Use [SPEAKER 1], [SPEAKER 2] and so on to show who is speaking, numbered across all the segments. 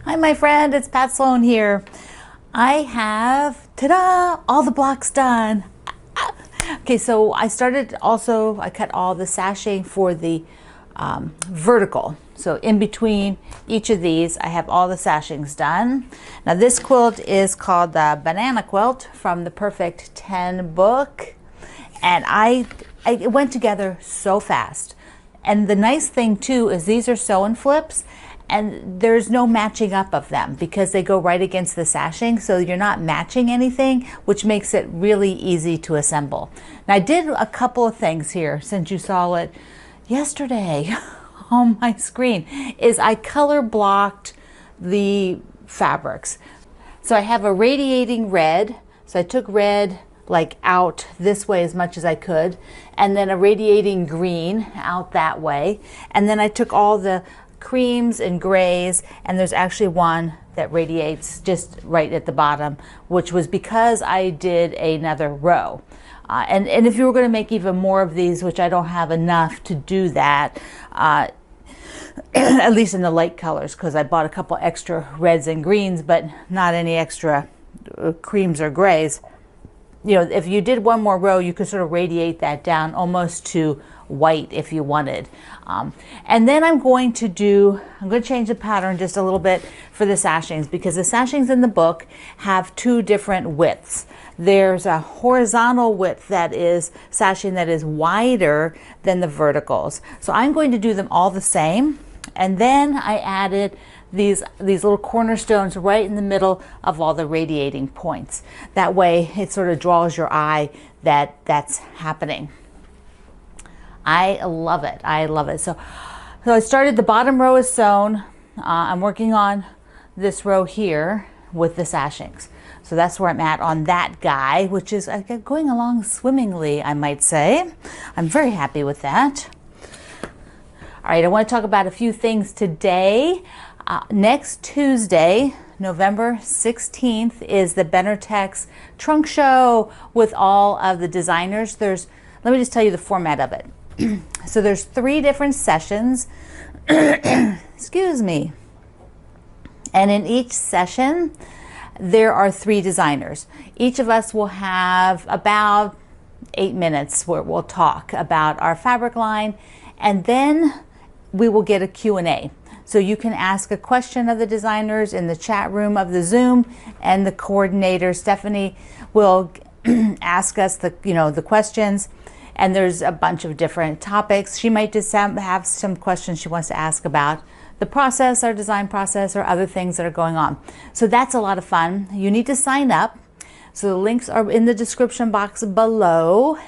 [SPEAKER 1] Hi, my friend, it's Pat Sloan here. I have, ta-da, all the blocks done. Okay, so I cut all the sashing for the vertical. So in between each of these, I have all the sashings done. Now this quilt is called the Banana Quilt from the Perfect 10 book. And it went together so fast. And the nice thing too is these are sew and flips, and there's no matching up of them because they go right against the sashing, so you're not matching anything, which makes it really easy to assemble. Now I did a couple of things here since you saw it yesterday on my screen, is I color blocked the fabrics. So I have a radiating red, so I took red like out this way as much as I could, and then a radiating green out that way, and then I took all the creams and grays, and there's actually one that radiates just right at the bottom, which was because I did another row. And if you were going to make even more of these, which I don't have enough to do that, at least in the light colors, because I bought a couple extra reds and greens, but not any extra creams or grays. You know, if you did one more row, you could sort of radiate that down almost to white if you wanted. And then I'm going to change the pattern just a little bit for the sashings, because the sashings in the book have two different widths. There's a horizontal width that is sashing that is wider than the verticals. So I'm going to do them all the same. And then I added these little cornerstones right in the middle of all the radiating points. That way it sort of draws your eye that that's happening. I love it. I love it. So I started, the bottom row is sewn. I'm working on this row here with the sashings. So that's where I'm at on that guy, which is going along swimmingly, I might say. I'm very happy with that. All right, I want to talk about a few things today. Next Tuesday, November 16th, is the Benartex trunk show with all of the designers. Let me just tell you the format of it. So there's 3 different sessions, excuse me. And in each session, there are 3 designers. Each of us will have about 8 minutes where we'll talk about our fabric line, and then we will get a Q&A. So you can ask a question of the designers in the chat room of the Zoom, and the coordinator, Stephanie, will ask us the questions. And there's a bunch of different topics. She might just have some questions she wants to ask about the process, our design process, or other things that are going on. So that's a lot of fun. You need to sign up. So the links are in the description box below,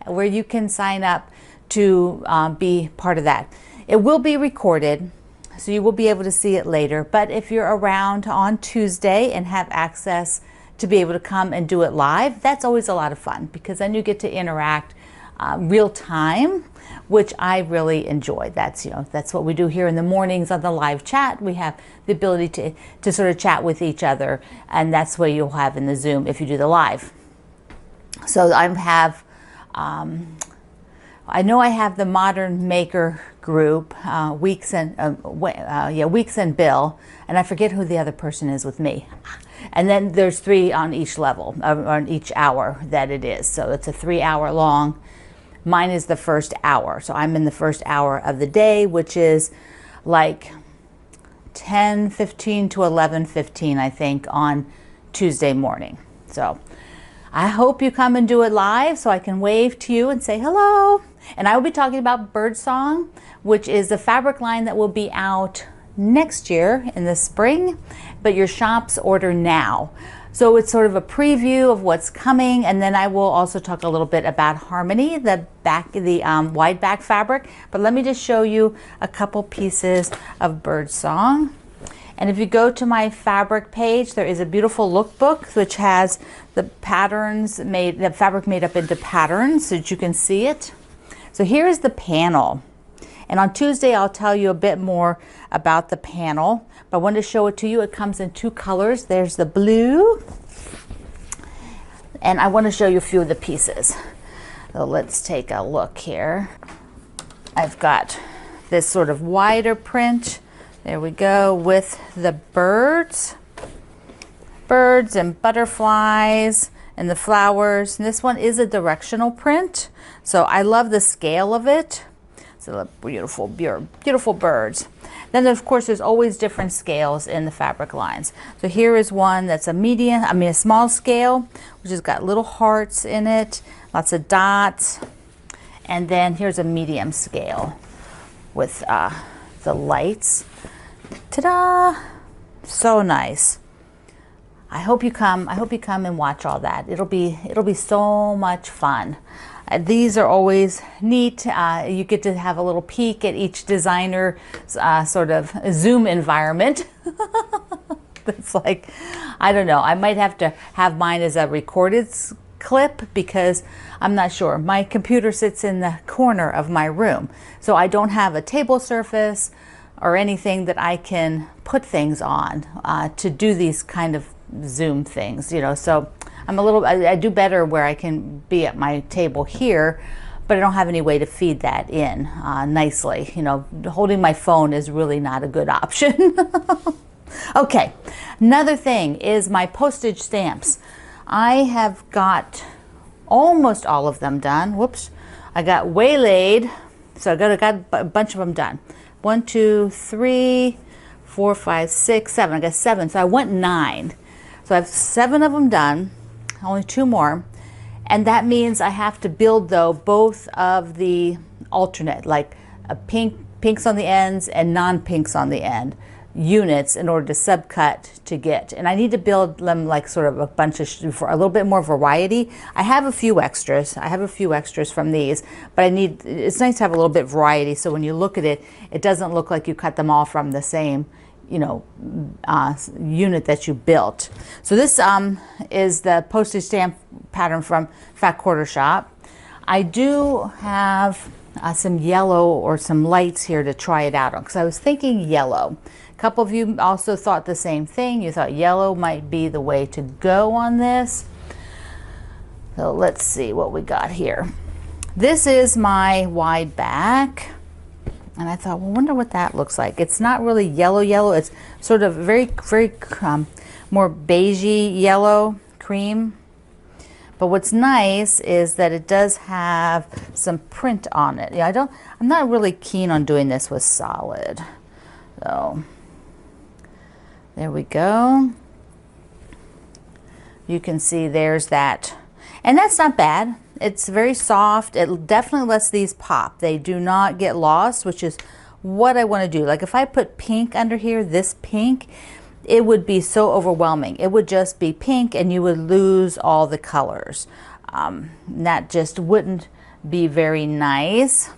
[SPEAKER 1] where you can sign up to be part of that. It will be recorded, so you will be able to see it later. But if you're around on Tuesday and have access to be able to come and do it live, that's always a lot of fun, because then you get to interact real time, which I really enjoy. That's what we do here in the mornings on the live chat. We have the ability to sort of chat with each other, and that's what you'll have in the Zoom if you do the live. So I know I have the Modern Maker group, Weeks and Bill, and I forget who the other person is with me. And then there's 3 on each level, on each hour that it is. So it's a 3-hour long. Mine is the first hour. So I'm in the first hour of the day, which is like 10:15 to 11:15, I think, on Tuesday morning. So I hope you come and do it live so I can wave to you and say hello. And I will be talking about Birdsong, which is the fabric line that will be out next year in the spring, but your shops order now. So it's sort of a preview of what's coming, and then I will also talk a little bit about Harmony, the wide back fabric. But let me just show you a couple pieces of Birdsong. And if you go to my fabric page, there is a beautiful lookbook which has the fabric made up into patterns so that you can see it. So here's the panel. And on Tuesday, I'll tell you a bit more about the panel. But I wanted to show it to you. It comes in 2 colors. There's the blue. And I want to show you a few of the pieces. So let's take a look here. I've got this sort of wider print There we go with the birds and butterflies and the flowers. And this one is a directional print, so I love the scale of it. So beautiful, beautiful birds. Then of course there's always different scales in the fabric lines. So here is one that's a small scale, which has got little hearts in it, lots of dots. And then here's a medium scale with the lights. Ta-da! So nice. I hope you come and watch all that. It'll be so much fun. These are always neat. You get to have a little peek at each designer sort of Zoom environment. It's like, I don't know, I might have to have mine as a recorded clip because I'm not sure. My computer sits in the corner of my room, so I don't have a table surface or anything that I can put things on to do these kind of Zoom things, you know. So I do better where I can be at my table here, but I don't have any way to feed that in nicely. You know, holding my phone is really not a good option. Okay, another thing is my postage stamps. I have got almost all of them done. Whoops, I got waylaid, so I got a bunch of them done. 1, 2, 3, 4, 5, 6, 7. I got 7, so I went 9. So I have 7 of them done, only 2 more. And that means I have to build, though, both of the alternate, like a pinks on the ends and non-pinks on the end units in order to subcut to get. And I need to build them like sort of a bunch of, for a little bit more variety. I have a few extras. I have a few extras from these, but it's nice to have a little bit of variety, so when you look at it, it doesn't look like you cut them all from the same, you know, unit that you built. So this is the postage stamp pattern from Fat Quarter Shop. I do have some yellow or some lights here to try it out on, because I was thinking yellow. A couple of you also thought the same thing. You thought yellow might be the way to go on this. So let's see what we got here. This is my wide back. And I thought, well, wonder what that looks like. It's not really yellow. It's sort of very more beigey yellow, cream. But what's nice is that it does have some print on it. Yeah, I'm not really keen on doing this with solid. So there we go. You can see there's that. And that's not bad. It's very soft. It definitely lets these pop. They do not get lost, which is what I want to do. Like if I put pink under here, this pink, it would be so overwhelming. It would just be pink and you would lose all the colors. That just wouldn't be very nice.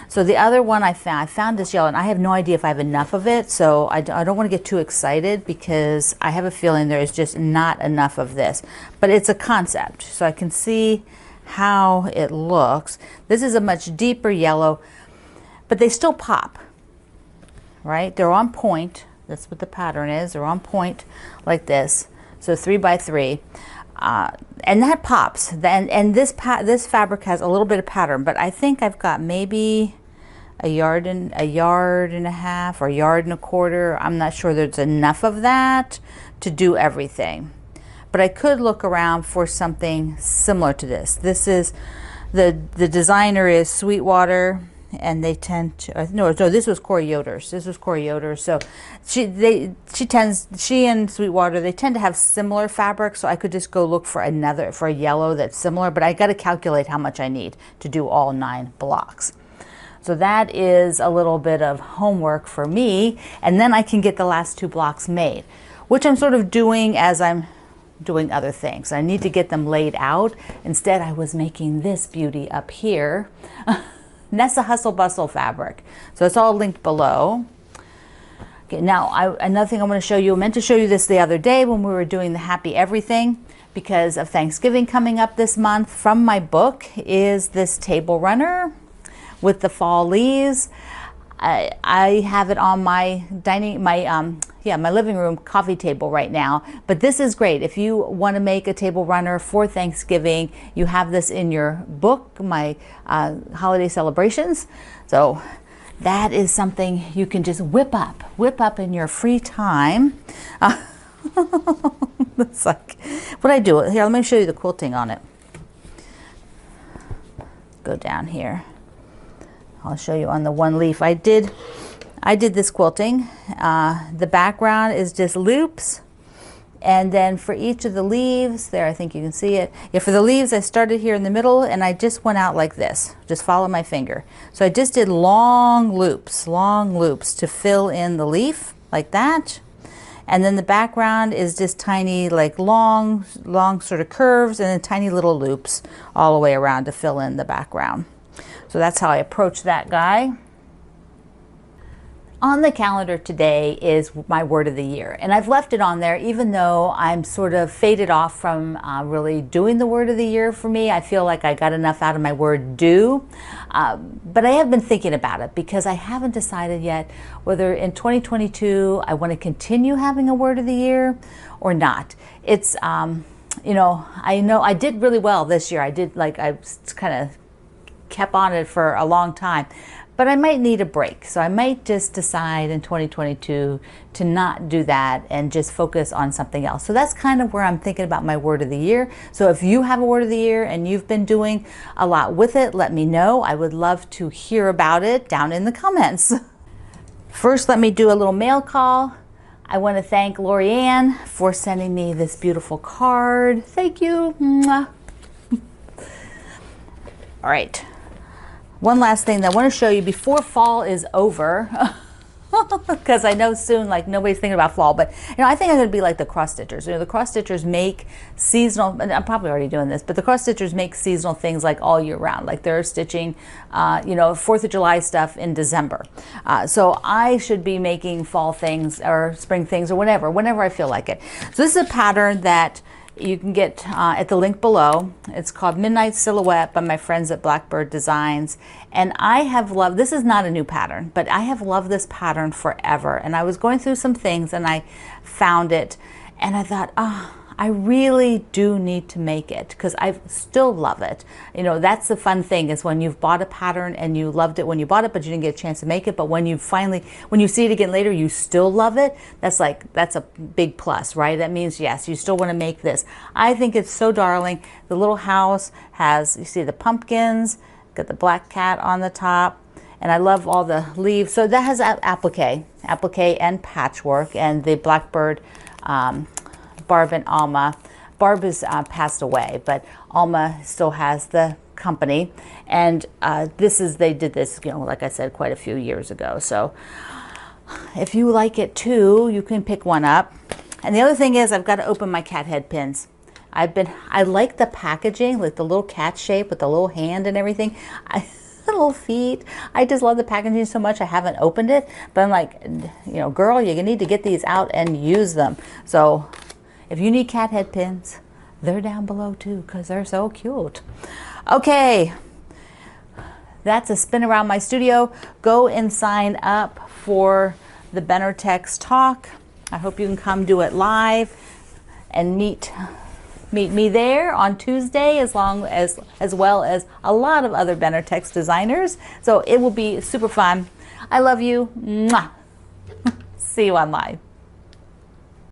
[SPEAKER 1] So the other one I found this yellow, and I have no idea if I have enough of it, so I don't want to get too excited because I have a feeling there is just not enough of this. But it's a concept, so I can see how it looks. This is a much deeper yellow, but they still pop, right? They're on point. That's what the pattern is. They're on point like this. So 3 by 3. And that pops. And this fabric has a little bit of pattern, but I think I've got maybe a yard and a half or a yard and a quarter. I'm not sure there's enough of that to do everything. But I could look around for something similar to this. This is the designer is Sweetwater, and they tend to no, this was Corey Yoder's. This was Corey Yoder's. So she and Sweetwater, they tend to have similar fabric, so I could just go look for a yellow that's similar, but I got to calculate how much I need to do all 9 blocks. So that is a little bit of homework for me, and then I can get the last 2 blocks made, which I'm sort of doing as I'm doing other things. I need to get them laid out. Instead, I was making this beauty up here. Nessa Hustle Bustle fabric. So it's all linked below. Okay, now another thing I want to show you. I meant to show you this the other day when we were doing the Happy Everything because of Thanksgiving coming up this month. From my book is this table runner with the fall leaves. I have it on my my living room coffee table right now, but this is great. If you want to make a table runner for Thanksgiving, you have this in your book, my holiday celebrations. So that is something you can just whip up in your free time. It's like what I do. Here, let me show you the quilting on it. Go down here. I'll show you on the one leaf. I did this quilting. The background is just loops. And then for each of the leaves, there, I think you can see it. Yeah, for the leaves, I started here in the middle and I just went out like this. Just follow my finger. So I just did long loops to fill in the leaf like that. And then the background is just tiny, like long sort of curves and then tiny little loops all the way around to fill in the background. So that's how I approach that guy. On the calendar today is my word of the year, and I've left it on there even though I'm sort of faded off from really doing the word of the year for me. I feel like I got enough out of my word do, but I have been thinking about it because I haven't decided yet whether in 2022 I want to continue having a word of the year or not. It's, you know I did really well this year. I kind of kept on it for a long time. But I might need a break. So I might just decide in 2022 to not do that and just focus on something else. So that's kind of where I'm thinking about my word of the year. So if you have a word of the year and you've been doing a lot with it, let me know. I would love to hear about it down in the comments. First, let me do a little mail call. I want to thank Lorianne for sending me this beautiful card. Thank you. Mwah. All right. One last thing that I want to show you before fall is over, because I know soon, like, nobody's thinking about fall, but I think I'm going to be like the cross stitchers. The cross stitchers make seasonal, and I'm probably already doing this, but the cross stitchers make seasonal things like all year round. Like they're stitching, 4th of July stuff in December. So I should be making fall things or spring things or whenever I feel like it. So this is a pattern that you can get at the link below. It's called Midnight Silhouette by my friends at Blackbird Designs. And I have loved, this is not a new pattern, but I have loved this pattern forever. And I was going through some things and I found it and I thought, I really do need to make it because I still love it. That's the fun thing is when you've bought a pattern and you loved it when you bought it, but you didn't get a chance to make it. But when you see it again later, you still love it. That's a big plus, right? That means, yes, you still want to make this. I think it's so darling. The little house has, you see the pumpkins, got the black cat on the top. And I love all the leaves. So that has applique and patchwork, and the Blackbird, Barb and Alma. Barb is passed away, but Alma still has the company. And they did this, like I said, quite a few years ago. So if you like it too, you can pick one up. And the other thing is I've got to open my cat head pins. I like the packaging, like the little cat shape with the little hand and everything. Little feet. I just love the packaging so much I haven't opened it. But I'm like, girl, you need to get these out and use them. So if you need cat head pins, they're down below too because they're so cute. Okay, that's a spin around my studio. Go and sign up for the Benartex talk. I hope you can come do it live and meet me there on Tuesday, as well as a lot of other Benartex designers. So it will be super fun. I love you. Mwah. See you online.